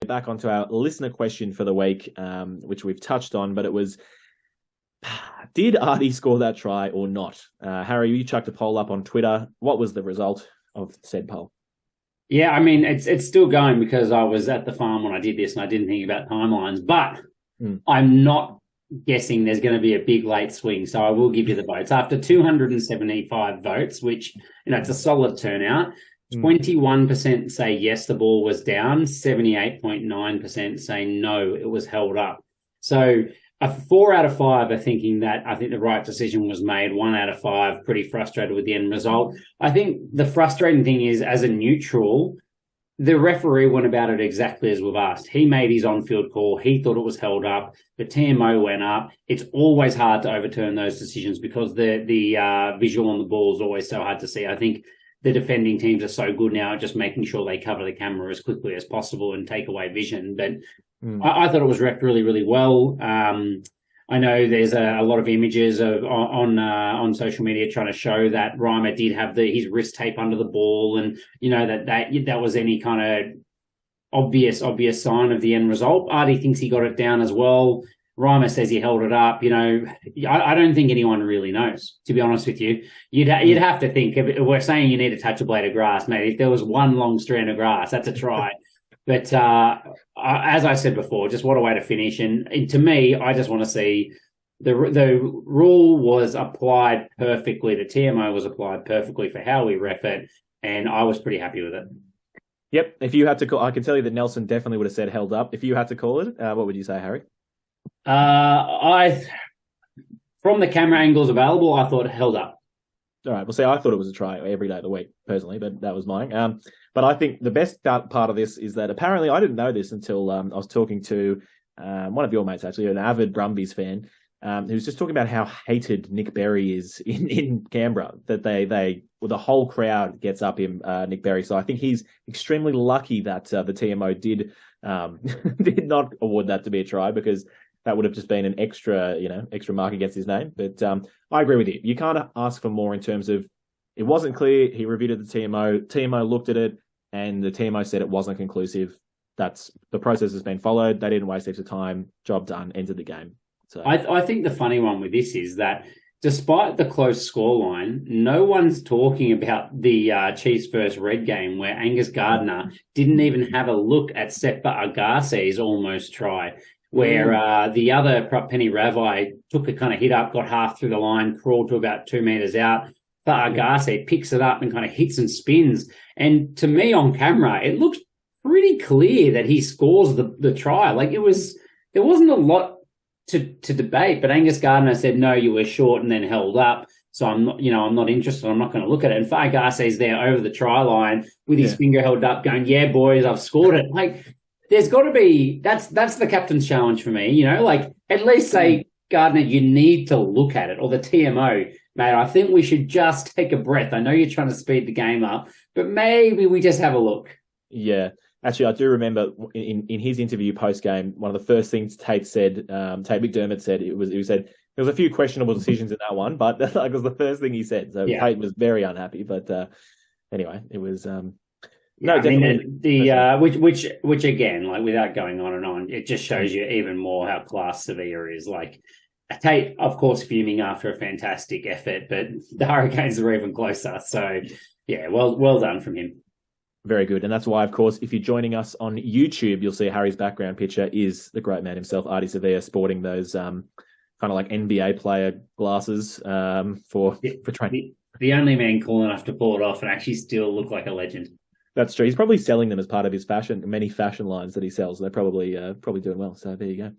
back onto our listener question for the week, which we've touched on, but it was, did Artie score that try or not? Harry, you chucked a poll up on Twitter. What was the result of said poll? Yeah, I mean, it's still going because I was at the farm when I did this and I didn't think about timelines, but I'm not guessing there's going to be a big late swing, so I will give you the votes. After 275 votes, which, it's a solid turnout, 21% say yes, the ball was down, 78.9% say no, it was held up. So 4 out of 5 are thinking that I think the right decision was made. 1 out of 5 pretty frustrated with the end result. I think the frustrating thing is, as a neutral, the referee went about it exactly as we've asked. He made his on-field call. He thought it was held up. The TMO went up. It's always hard to overturn those decisions because the visual on the ball is always so hard to see. I think the defending teams are so good now at just making sure they cover the camera as quickly as possible and take away vision. But I thought it was reffed really, really well. I know there's a lot of images on social media trying to show that Reimer did have his wrist tape under the ball, and that was any kind of obvious sign of the end result. Artie thinks he got it down as well. Reimer says he held it up. I don't think anyone really knows, to be honest with you. You'd have to think, if we're saying you need to touch a blade of grass, mate, if there was one long strand of grass, that's a try. But as I said before, just what a way to finish. And to me, I just want to see the rule was applied perfectly. The TMO was applied perfectly for how we ref it, and I was pretty happy with it. Yep. If you had to call, I can tell you that Nelson definitely would have said held up. If you had to call it, what would you say, Harry? From the camera angles available, I thought it held up. All right. Well, see, I thought it was a try every day of the week, personally, but that was mine. But I think the best part of this is that apparently I didn't know this until I was talking to one of your mates, actually, an avid Brumbies fan, who's just talking about how hated Nick Berry is in Canberra, that the whole crowd gets up him, Nick Berry. So I think he's extremely lucky that the TMO did not award that to be a try, because that would have just been an extra mark against his name. But I agree with you. You can't ask for more in terms of, it wasn't clear. He reviewed the TMO. TMO looked at it, and the TMO said it wasn't conclusive. That's the process has been followed. They didn't waste heaps of time. Job done. Ended the game. So I think the funny one with this is that despite the close scoreline, no one's talking about the Chiefs versus Red game where Angus Gardner didn't even have a look at Sepa Agassi's almost try, where the other prop, Penny Ravai, took a kind of hit up, got half through the line, crawled to about 2 meters out. Agassi picks it up and kind of hits and spins. And to me on camera, it looks pretty clear that he scores the try. Like there wasn't a lot to debate, but Angus Gardner said, no, you were short, and then held up. So I'm not interested. I'm not going to look at it. And Fa'agassi's there over the try line with his finger held up going, yeah, boys, I've scored it. Like there's got to be, that's the captain's challenge for me, like at least say, Gardner, you need to look at it, or the TMO. Mate, I think we should just take a breath. I know you're trying to speed the game up, but maybe we just have a look. Yeah. Actually, I do remember in his interview post-game, one of the first things Tate McDermott said, he said there was a few questionable decisions in that one, but that was the first thing he said. So Tate was very unhappy. But anyway, it was... definitely. Which again, like without going on and on, it just shows you even more how class Sevilla is. Like Tate, of course, fuming after a fantastic effort, but the Hurricanes are even closer. So, yeah, well done from him. Very good. And that's why, of course, if you're joining us on YouTube, you'll see Harry's background picture is the great man himself, Artie Sevilla, sporting those kind of like NBA player glasses for training. The only man cool enough to pull it off and actually still look like a legend. That's true. He's probably selling them as part of his many fashion lines that he sells. They're probably doing well. So there you go.